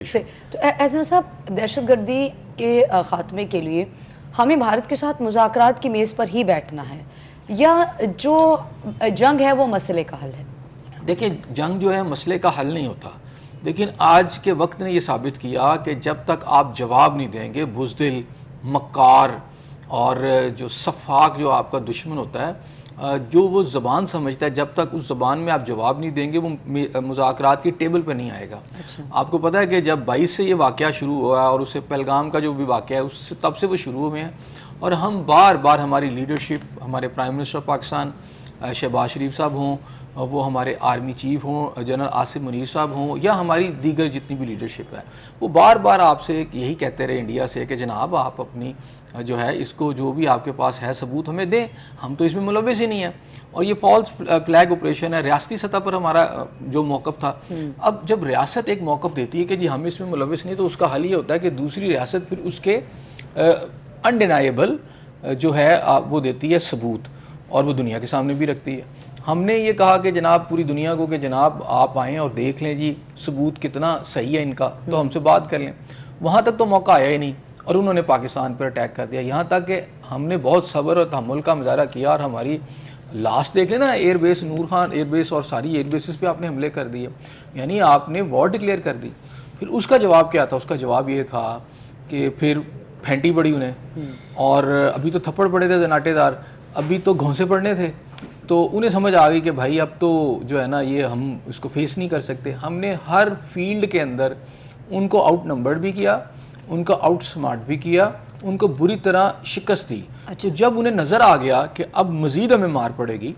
سے تو ایسا صاحب دہشت گردی کے خاتمے کے لیے ہمیں بھارت کے ساتھ مذاکرات کی میز پر ہی بیٹھنا ہے یا جو جنگ ہے وہ مسئلے کا حل ہے؟ دیکھیں جنگ جو ہے مسئلے کا حل نہیں ہوتا، لیکن آج کے وقت نے یہ ثابت کیا کہ جب تک آپ جواب نہیں دیں گے، بزدل، مکار اور جو سفاک جو آپ کا دشمن ہوتا ہے، جو وہ زبان سمجھتا ہے، جب تک اس زبان میں آپ جواب نہیں دیں گے وہ مذاکرات کی ٹیبل پہ نہیں آئے گا۔ آپ کو پتہ ہے کہ جب 22 سے یہ واقعہ شروع ہوا اور اس سے پہلگام کا جو بھی واقعہ ہے اس سے تب سے وہ شروع ہوئے ہیں، اور ہم بار بار ہماری لیڈرشپ، ہمارے پرائم منسٹر پاکستان شہباز شریف صاحب ہوں، وہ ہمارے آرمی چیف ہوں جنرل آصف منیر صاحب ہوں، یا ہماری دیگر جتنی بھی لیڈرشپ ہے، وہ بار بار آپ سے یہی کہتے رہے انڈیا سے کہ جناب آپ اپنی جو ہے اس کو جو بھی آپ کے پاس ہے ثبوت ہمیں دیں، ہم تو اس میں ملوث ہی نہیں ہیں۔ اور یہ فالس فلیگ آپریشن ہے، ریاستی سطح پر ہمارا جو موقف تھا۔ اب جب ریاست ایک موقف دیتی ہے کہ جی ہم اس میں ملوث نہیں، تو اس کا حل یہ ہوتا ہے کہ دوسری ریاست پھر اس کے انڈینائیبل جو ہے وہ دیتی ہے ثبوت، اور وہ دنیا کے سامنے بھی رکھتی ہے۔ ہم نے یہ کہا کہ جناب پوری دنیا کو کہ جناب آپ آئیں اور دیکھ لیں جی ثبوت کتنا صحیح ہے ان کا، تو ہم سے بات کر لیں۔ وہاں تک تو موقع آیا ہی نہیں، اور انہوں نے پاکستان پر اٹیک کر دیا، یہاں تک کہ ہم نے بہت صبر اور تحمل کا مظاہرہ کیا، اور ہماری لاسٹ دیکھ لیں نا، ایئر بیس نور خان ایئر بیس اور ساری ایئر بیسز پہ آپ نے حملے کر دیے، یعنی آپ نے وار ڈکلیئر کر دی۔ پھر اس کا جواب کیا تھا؟ اس کا جواب یہ تھا کہ پھر پھینٹی پڑی انہیں، اور ابھی تو تھپڑ پڑے تھے زناٹے دار، ابھی تو گھونسے پڑنے تھے، تو انہیں سمجھ آ گئی کہ بھائی اب تو جو ہے نا یہ ہم اس کو فیس نہیں کر سکتے۔ ہم نے ہر فیلڈ کے اندر ان کو آؤٹ نمبرڈ بھی کیا، ان کو آؤٹ سمارٹ بھی کیا، ان کو بری طرح شکست دی۔ تو جب انہیں نظر آ گیا کہ اب مزید ہمیں مار پڑے گی،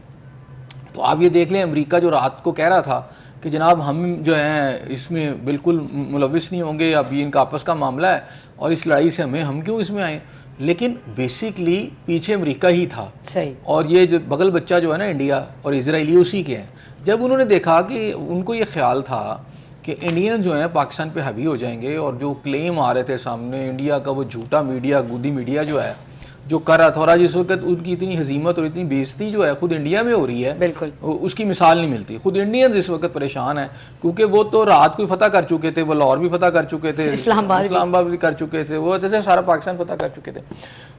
تو آپ یہ دیکھ لیں امریکہ جو رات کو کہہ رہا تھا کہ جناب ہم جو ہیں اس میں بالکل ملوث نہیں ہوں گے، اب یہ ان کا آپس کا معاملہ ہے اور اس لڑائی سے ہم کیوں اس میں آئیں، لیکن بیسیکلی پیچھے امریکہ ہی تھا، اور یہ جو بغل بچہ جو ہے نا انڈیا اور اسرائیلی اسی کے ہیں۔ جب انہوں نے دیکھا کہ ان کو یہ خیال تھا کہ انڈین جو ہیں پاکستان پہ حاوی ہو جائیں گے، اور جو کلیم آ رہے تھے سامنے انڈیا کا، وہ جھوٹا میڈیا، گودی میڈیا جو ہے جو کر رہا تھا، اور آج اس وقت ان کی اتنی ہزیمت اور اتنی بےزتی جو ہے خود انڈیا میں ہو رہی ہے، بالکل اس کی مثال نہیں ملتی۔ خود انڈینز اس وقت پریشان ہیں، کیونکہ وہ تو رات کو فتح کر چکے تھے، وہ لاہور بھی فتح کر چکے تھے، اسلام آباد بھی کر چکے تھے، وہ جیسے سارا پاکستان فتح کر چکے تھے۔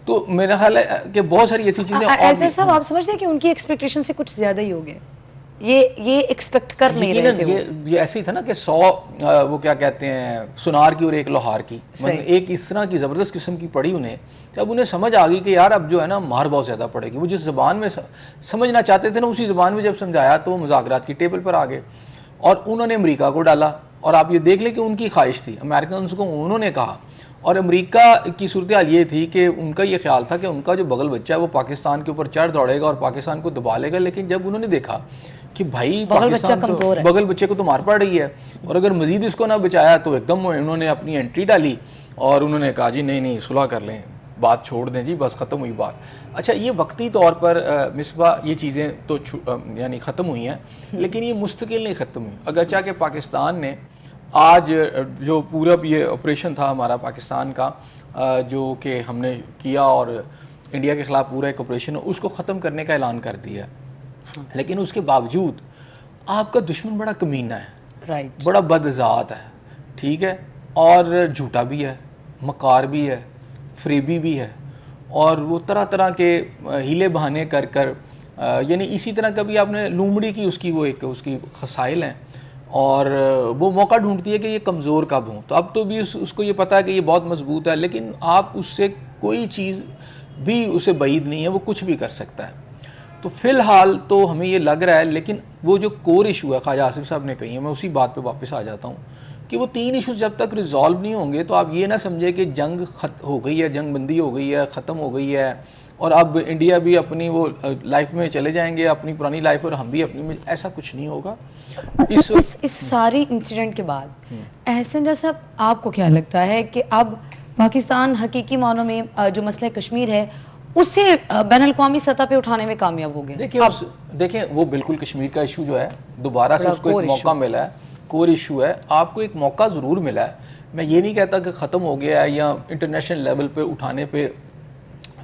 تو میرا خیال ہے کہ بہت ساری ایسی چیزیں ایسر صاحب آپ سمجھتے ہیں کہ ان کی ایکسپیکٹیشن سے کچھ زیادہ ہی ہو گئے، یہ ایکسپیکٹ کر نہیں رہے تھے؟ یہ ایسے ہی تھا نا کہ 100 وہ کیا کہتے ہیں سونار کی اور ایک لوہار کی، ایک اس طرح کی زبردست قسم کی پڑی انہیں، جب انہیں سمجھ آ گئی کہ یار اب جو ہے نا مار بہت زیادہ پڑے گی، وہ جس زبان میں سمجھنا چاہتے تھے نا اسی زبان میں جب سمجھایا تو وہ مذاکرات کی ٹیبل پر آ گئے، اور انہوں نے امریکہ کو ڈالا۔ اور آپ یہ دیکھ لیں کہ ان کی خواہش تھی، امریکنز کو انہوں نے کہا، اور امریکہ کی صورتحال یہ تھی کہ ان کا یہ خیال تھا کہ ان کا جو بغل بچہ ہے وہ پاکستان کے اوپر چڑھ دوڑے گا اور پاکستان کو دبا لے گا، لیکن جب انہوں نے دیکھا کہ بھائی بغل بچے کو تو مار پڑ رہی ہے، اور اگر مزید اس کو نہ بچایا تو ایک دم انہوں نے اپنی انٹری ڈالی، اور انہوں نے کہا جی نہیں صلح کر لیں، بات چھوڑ دیں جی، بس ختم ہوئی بات۔ اچھا یہ وقتی طور پر مصباح یہ چیزیں تو یعنی ختم ہوئی ہیں، لیکن یہ مستقل نہیں ختم ہوئی، اگرچہ کہ پاکستان نے آج جو پورا یہ آپریشن تھا ہمارا پاکستان کا جو کہ ہم نے کیا اور انڈیا کے خلاف پورا ایک آپریشن اس کو ختم کرنے کا اعلان کر دیا ہے، لیکن اس کے باوجود آپ کا دشمن بڑا کمینہ ہے، بڑا بدذات ہے، ٹھیک ہے، اور جھوٹا بھی ہے، مکار بھی ہے، فریبی بھی ہے، اور وہ طرح طرح کے ہیلے بہانے کر کر یعنی اسی طرح کبھی آپ نے لومڑی کی اس کی خسائل ہیں، اور وہ موقع ڈھونڈتی ہے کہ یہ کمزور کب ہوں، تو اب تو بھی اس کو یہ پتہ ہے کہ یہ بہت مضبوط ہے، لیکن آپ اس سے کوئی چیز بھی اسے بعید نہیں ہے، وہ کچھ بھی کر سکتا ہے۔ تو فی الحال تو ہمیں یہ لگ رہا ہے، لیکن وہ جو کور ایشو ہے خواجہ آصف صاحب نے کہی ہے، میں اسی بات پہ واپس آ جاتا ہوں کہ وہ 3 ایشوز جب تک ریزالو نہیں ہوں گے تو آپ یہ نہ سمجھے کہ جنگ ہو گئی ہے، جنگ بندی ہو گئی ہے، ختم ہو گئی ہے، اور اب انڈیا بھی اپنی وہ لائف میں چلے جائیں گے، اپنی پرانی لائف، اور ہم بھی اپنی میں، ایسا کچھ نہیں ہوگا۔ اس ساری انسیڈنٹ کے بعد احسن جیسا آپ کو کیا لگتا ہے کہ اب پاکستان حقیقی معنوں میں جو مسئلہ کشمیر ہے اسے بین الاقوامی سطح پہ اٹھانے میں کامیاب ہو گئے؟ دیکھیں وہ بالکل کشمیر کا ایشو جو ہے دوبارہ سے اس کو ایک موقع ملا ہے، کور ایشو ہے، آپ کو ایک موقع ضرور ملا ہے، میں یہ نہیں کہتا کہ ختم ہو گیا ہے یا انٹرنیشنل لیول پہ اٹھانے پہ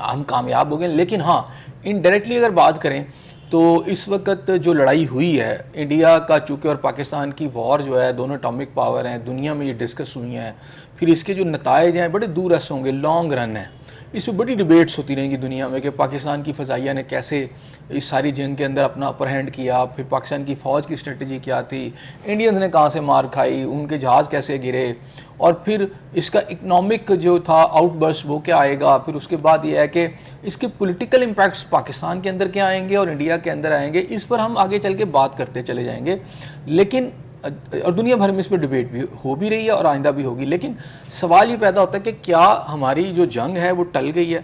ہم کامیاب ہو گئے، لیکن ہاں انڈائریکٹلی اگر بات کریں تو اس وقت جو لڑائی ہوئی ہے انڈیا کا چونکہ اور پاکستان کی وار جو ہے، دونوں اٹامک پاور ہیں دنیا میں، یہ ڈسکس ہوئی ہیں، پھر اس کے جو نتائج ہیں بڑے دور رس ہوں گے، لانگ رن ہیں. اس میں بڑی ڈیبیٹس ہوتی رہیں گی دنیا میں کہ پاکستان کی فضائیہ نے کیسے اس ساری جنگ کے اندر اپنا اپر ہینڈ کیا، پھر پاکستان کی فوج کی اسٹریٹجی کیا تھی، انڈینز نے کہاں سے مار کھائی، ان کے جہاز کیسے گرے، اور پھر اس کا اکنامک جو تھا آؤٹ برسٹ وہ کیا آئے گا. پھر اس کے بعد یہ ہے کہ اس کے پولیٹیکل امپیکٹس پاکستان کے اندر کیا آئیں گے اور انڈیا کے اندر آئیں گے. اس پر ہم آگے چل کے بات کرتے چلے جائیں گے. لیکن اور دنیا بھر میں اس پہ ڈیبیٹ بھی ہو بھی رہی ہے اور آئندہ بھی ہوگی. لیکن سوال یہ پیدا ہوتا ہے کہ کیا ہماری جو جنگ ہے وہ ٹل گئی ہے؟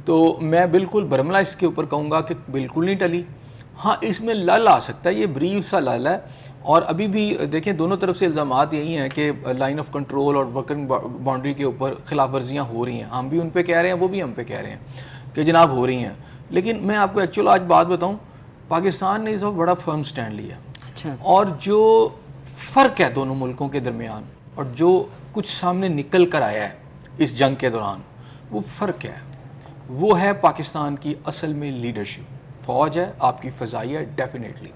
تو میں بالکل برملا اس کے اوپر کہوں گا کہ بالکل نہیں ٹلی. ہاں اس میں لل آ سکتا ہے، یہ بریف سا لل ہے. اور ابھی بھی دیکھیں دونوں طرف سے الزامات یہی ہیں کہ لائن آف کنٹرول اور ورکنگ باؤنڈری کے اوپر خلاف ورزیاں ہو رہی ہیں. ہم بھی ان پہ کہہ رہے ہیں، وہ بھی ہم پہ کہہ رہے ہیں کہ جناب ہو رہی ہیں. لیکن میں آپ کو ایکچوئل آج بات بتاؤں، پاکستان نے اس وقت بڑا فرم سٹینڈ لیا. اچھا. اور جو فرق ہے دونوں ملکوں کے درمیان اور جو کچھ سامنے نکل کر آیا ہے اس جنگ کے دوران، وہ فرق ہے، وہ ہے پاکستان کی اصل میں لیڈرشپ. فوج ہے، آپ کی فضائیہ ہے ڈیفینیٹلی،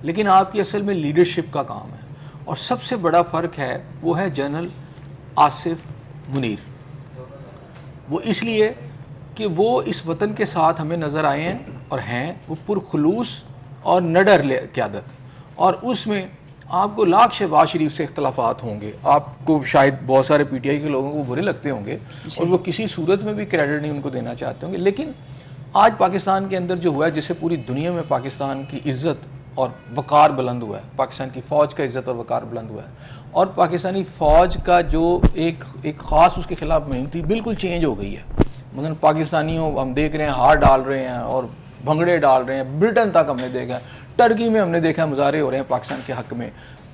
لیکن آپ کی اصل میں لیڈرشپ کا کام ہے. اور سب سے بڑا فرق ہے وہ ہے جنرل آصف منیر. وہ اس لیے کہ وہ اس وطن کے ساتھ ہمیں نظر آئے ہیں اور ہیں، وہ پرخلوص اور نڈر قیادت. اور اس میں آپ کو لاکھ شہباز شریف سے اختلافات ہوں گے، آپ کو شاید بہت سارے پی ٹی آئی کے لوگوں کو برے لگتے ہوں گے اور وہ کسی صورت میں بھی کریڈٹ نہیں ان کو دینا چاہتے ہوں گے. لیکن آج پاکستان کے اندر جو ہوا ہے، جس سے پوری دنیا میں پاکستان کی عزت اور وقار بلند ہوا ہے، پاکستان کی فوج کا عزت اور وقار بلند ہوا ہے، اور پاکستانی فوج کا جو ایک خاص اس کے خلاف مہم تھی بالکل چینج ہو گئی ہے. مثلا پاکستانیوں ہم دیکھ رہے ہیں ہار ڈال رہے ہیں اور بھنگڑے ڈال رہے ہیں. برٹن تک ہم نے دیکھا، ٹرکی میں ہم نے دیکھا مظاہرے ہو رہے ہیں پاکستان کے حق میں.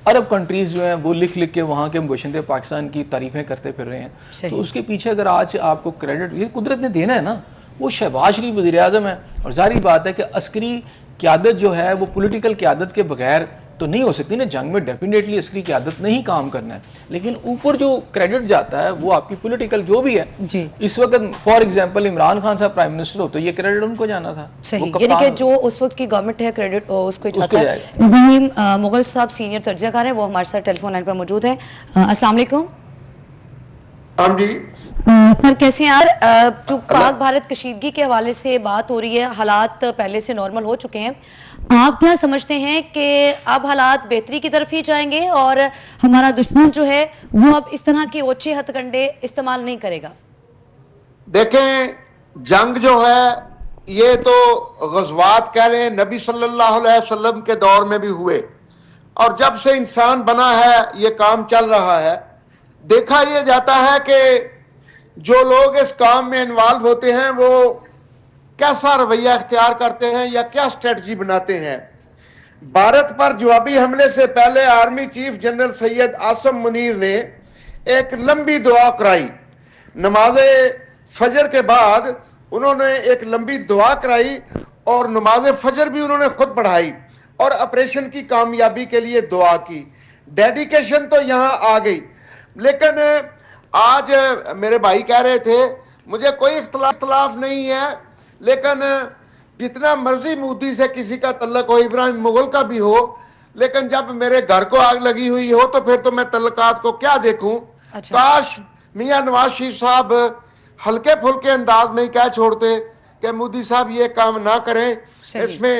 عرب کنٹریز جو ہیں وہ لکھ کے وہاں کے باشندے پاکستان کی تعریفیں کرتے پھر رہے ہیں. تو اس کے پیچھے اگر آج آپ کو کریڈٹ یہ قدرت نے دینا ہے نا، وہ شہباز شریف وزیر اعظم ہے. اور ظاہری بات ہے کہ عسکری قیادت جو ہے وہ پولیٹیکل قیادت کے بغیر تو نہیں ہو سکتی نا. جنگ میں ڈیفینیٹلی عسکری قیادت نہیں کام کرنا ہے، لیکن اوپر جو کریڈٹ جاتا ہے وہ آپ کی پولیٹیکل جو بھی ہے. جی اس وقت فار ایگزامپل عمران خان صاحب پرائم منسٹر ہو تو یہ کریڈٹ ان کو جانا تھا. صحیح، یعنی کہ جو اس وقت کی گورنمنٹ ہے کریڈٹ اس کو جاتا ہے. ابراہیم مغل صاحب سینئر تجزیہ کار ہیں، وہ ہمارے ساتھ ٹیلی فون لائن پر موجود ہیں. السلام علیکم. ہاں جی سر کیسے ہیں یار؟ پاک بھارت کشیدگی کے حوالے سے بات ہو رہی ہے، حالات پہلے سے نارمل ہو چکے ہیں. آپ کیا سمجھتے ہیں کہ اب حالات بہتری کی طرف ہی جائیں گے اور ہمارا دشمن جو ہے وہ اب اس طرح کے اوچھے ہتھ کنڈے استعمال نہیں کرے گا؟ دیکھیں جنگ جو ہے یہ تو غزوات کہہ لیں نبی صلی اللہ علیہ وسلم کے دور میں بھی ہوئے، اور جب سے انسان بنا ہے یہ کام چل رہا ہے. دیکھا یہ جاتا ہے کہ جو لوگ اس کام میں انوالو ہوتے ہیں وہ کیسا رویہ اختیار کرتے ہیں یا کیا اسٹریٹجی بناتے ہیں. بھارت پر جوابی حملے سے پہلے آرمی چیف جنرل سید آصف منیر نے ایک لمبی دعا کرائی. نماز فجر کے بعد انہوں نے ایک لمبی دعا کرائی اور نماز فجر بھی انہوں نے خود پڑھائی اور آپریشن کی کامیابی کے لیے دعا کی. ڈیڈیکیشن تو یہاں آ گئی. لیکن آج میرے بھائی کہہ رہے تھے مجھے کوئی اختلاف نہیں ہے، لیکن جتنا مرضی مودی سے کسی کا تعلق ہو، ابراہیم مغل کا بھی ہو، لیکن جب میرے گھر کو آگ لگی ہوئی ہو تو پھر تو میں تعلقات کو کیا دیکھوں. کاش میاں نواز شریف صاحب ہلکے پھلکے انداز میں ہی کہہ چھوڑتے کہ مودی صاحب یہ کام نہ کریں، اس میں